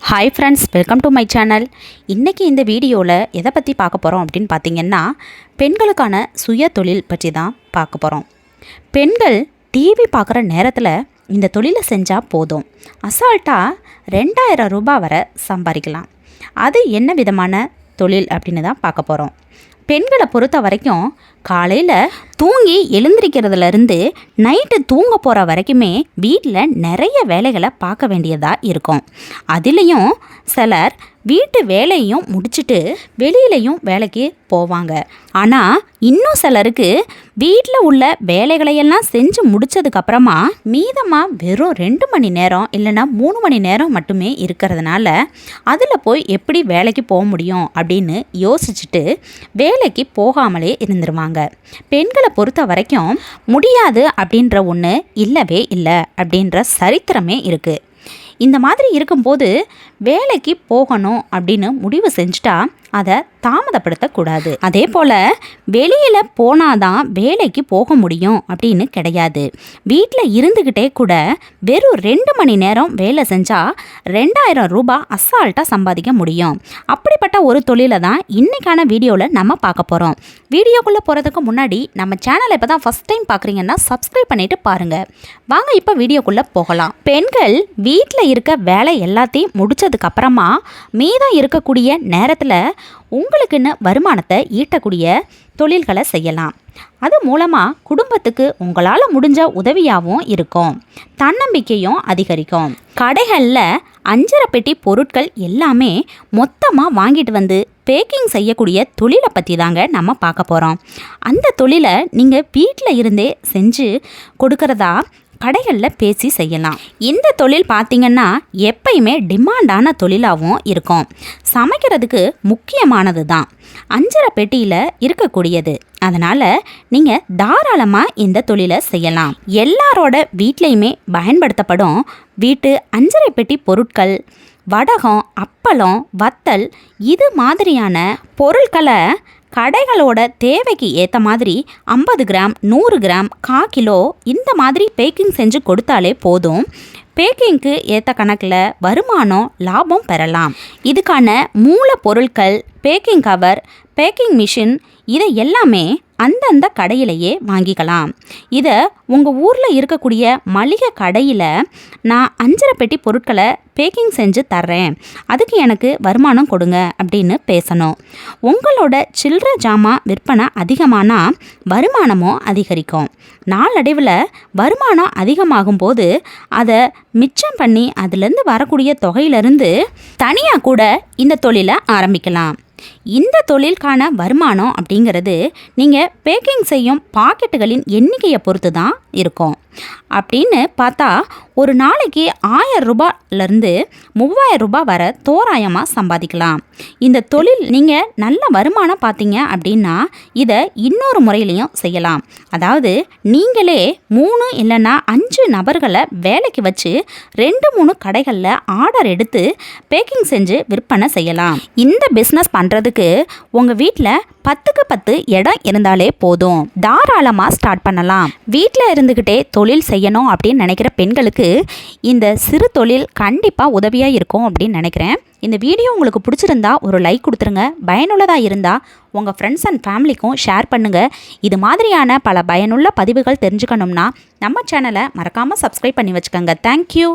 Hi friends, welcome to my channel. இன்றைக்கி இந்த வீடியோவில் எதை பற்றி பார்க்க போகிறோம் அப்படின்னு பார்த்தீங்கன்னா, பெண்களுக்கான சுய தொழில் பற்றி தான் பார்க்க போகிறோம். பெண்கள் டிவி பார்க்குற நேரத்தில் இந்த தொழிலை செஞ்சால் போதும், அசால்ட்டாக 2000 ரூபாய் வரை சம்பாதிக்கலாம். அது என்ன விதமான தொழில் அப்படின்னு தான் பார்க்க போகிறோம். பெண்களை பொறுத்த வரைக்கும் காலையில் தூங்கி எழுந்திரிக்கிறதுலேருந்து நைட்டு தூங்க போகிற வரைக்குமே வீட்டில் நிறைய வேலைகளை பார்க்க வேண்டியதாக இருக்கும். அதுலேயும் சிலர் வீட்டு வேலையும் முடிச்சுட்டு வெளியிலையும் வேலைக்கு போவாங்க. ஆனால் இன்னும் சிலருக்கு வீட்டில் உள்ள வேலைகளையெல்லாம் செஞ்சு முடித்ததுக்கப்புறமா மீதமாக வெறும் 2 மணி நேரம் இல்லைன்னா 3 மணி நேரம் மட்டுமே இருக்கிறதுனால அதில் போய் எப்படி வேலைக்கு போக முடியும் அப்படின்னு யோசிச்சுட்டு வேலைக்கு போகாமலே இருந்துருவாங்க. பெண்களை பொறுத்த வரைக்கும் முடியாது அப்படின்ற ஒன்று இல்லவே இல்லை அப்படின்ற சரித்திரமே இருக்குது. இந்த மாதிரி இருக்கும்போது வேலைக்கு போகணும் அப்படின்னு முடிவு செஞ்சுட்டா அதை தாமதப்படுத்தக்கூடாது. அதே போல் வெளியில் போனாதான் வேலைக்கு போக முடியும் அப்படின்னு கிடையாது. வீட்டில் இருந்துக்கிட்டே கூட வெறும் 2 மணி நேரம் வேலை செஞ்சால் 2000 ரூபாய் அசால்ட்டாக சம்பாதிக்க முடியும். அப்படிப்பட்ட ஒரு தொழிலை தான் இன்றைக்கான வீடியோவில் நம்ம பார்க்க போகிறோம். வீடியோக்குள்ளே போகிறதுக்கு முன்னாடி நம்ம சேனலை இப்போ தான் ஃபஸ்ட் டைம் பார்க்குறீங்கன்னா சப்ஸ்கிரைப் பண்ணிவிட்டு பாருங்கள். வாங்க இப்போ வீடியோக்குள்ளே போகலாம். பெண்கள் வீட்டில் இருக்க வேலை எல்லாத்தையும் முடித்ததுக்கப்புறமா மீதம் இருக்கக்கூடிய நேரத்தில் உங்களுக்குன்னு வருமானத்தை ஈட்டக்கூடிய தொழில்களை செய்யலாம். அது மூலமாக குடும்பத்துக்கு உங்களால் முடிஞ்ச உதவியாகவும் இருக்கும், தன்னம்பிக்கையும் அதிகரிக்கும். கடைகளில் 5 பெட்டி பொருட்கள் எல்லாமே மொத்தமாக வாங்கிட்டு வந்து பேக்கிங் செய்யக்கூடிய தொழிலை பற்றி தாங்க நம்ம பார்க்க போகிறோம். அந்த தொழிலை நீங்கள் வீட்டில் இருந்தே செஞ்சு கொடுக்கறதா கடைகளில் பேசி செய்யலாம். இந்த தொழில் பார்த்திங்கன்னா எப்பயுமே டிமாண்டான தொழிலாகவும் இருக்கும். சமைக்கிறதுக்கு முக்கியமானது தான் 5 பெட்டியில் இருக்கக்கூடியது. அதனால் நீங்கள் தாராளமாக இந்த தொழிலை செய்யலாம். எல்லாரோட வீட்லேயுமே பயன்படுத்தப்படும் வீட்டு 5 பெட்டி பொருட்கள், வடகம், அப்பளம், வத்தல் இது மாதிரியான பொருட்களை கடைகளோட தேவைக்கு ஏற்ற மாதிரி 50 கிராம், 100 கிராம், 1/4 கிலோ இந்த மாதிரி பேக்கிங் செஞ்சு கொடுத்தாலே போதும். பேக்கிங்க்கு ஏற்ற கணக்கில் வருமானம், லாபம் பெறலாம். இதுக்கான மூல பொருட்கள், பேக்கிங் கவர், பேக்கிங் மிஷின் இதை எல்லாமே அந்தந்த கடையிலேயே வாங்கிக்கலாம். இதை உங்கள் ஊரில் இருக்கக்கூடிய மளிகை கடையில் நான் 5 பெட்டி பொருட்களை பேக்கிங் செஞ்சு தர்றேன், அதுக்கு எனக்கு வருமானம் கொடுங்க அப்படின்னு பேசணும். உங்களோட சில்லறை ஜாமான் விற்பனை அதிகமானால் வருமானமும் அதிகரிக்கும். நாளடைவில் வருமானம் அதிகமாகும் போது அதை மிச்சம் பண்ணி அதுலேருந்து வரக்கூடிய தொகையிலிருந்து தனியாக கூட இந்த தொழிலை ஆரம்பிக்கலாம். இந்த தொழிலுக்கான வருமானம் அப்படிங்கிறது நீங்கள் பேக்கிங் செய்யும் பாக்கெட்டுகளின் எண்ணிக்கையை பொறுத்து தான் இருக்கும். அப்படின்னு பார்த்தா ஒரு நாளைக்கு 1000 ரூபாயிலிருந்து 3000 ரூபாய் வரை தோராயமாக சம்பாதிக்கலாம். இந்த தொழில் நீங்கள் நல்ல வருமானம் பார்த்தீங்க அப்படின்னா இதை இன்னொரு முறையிலையும் செய்யலாம். அதாவது நீங்களே 3 இல்லைன்னா 5 நபர்களை வேலைக்கு வச்சு 2-3 கடைகளில் ஆர்டர் எடுத்து பேக்கிங் செஞ்சு விற்பனை செய்யலாம். இந்த பிஸ்னஸ் பண்ணுறதுக்கு உங்கள் வீட்டில் 10க்கு 10 இடம் இருந்தாலே போதும், தாராளமாக ஸ்டார்ட் பண்ணலாம். வீட்டில் இருந்துக்கிட்டே தொழில் செய்யணும் அப்படின்னு நினைக்கிற பெண்களுக்கு இந்த சிறு தொழில் கண்டிப்பாக உதவியாக இருக்கும் அப்படின்னு நினைக்கிறேன். இந்த வீடியோ உங்களுக்கு பிடிச்சிருந்தா ஒரு லைக் கொடுத்துருங்க. பயனுள்ளதாக இருந்தால் உங்கள் ஃப்ரெண்ட்ஸ் அண்ட் ஃபேமிலிக்கும் ஷேர் பண்ணுங்கள். இது மாதிரியான பல பயனுள்ள பதிவுகள் தெரிஞ்சுக்கணும்னா நம்ம சேனலை மறக்காமல் சப்ஸ்கிரைப் பண்ணி வச்சுக்கோங்க. தேங்க்யூ.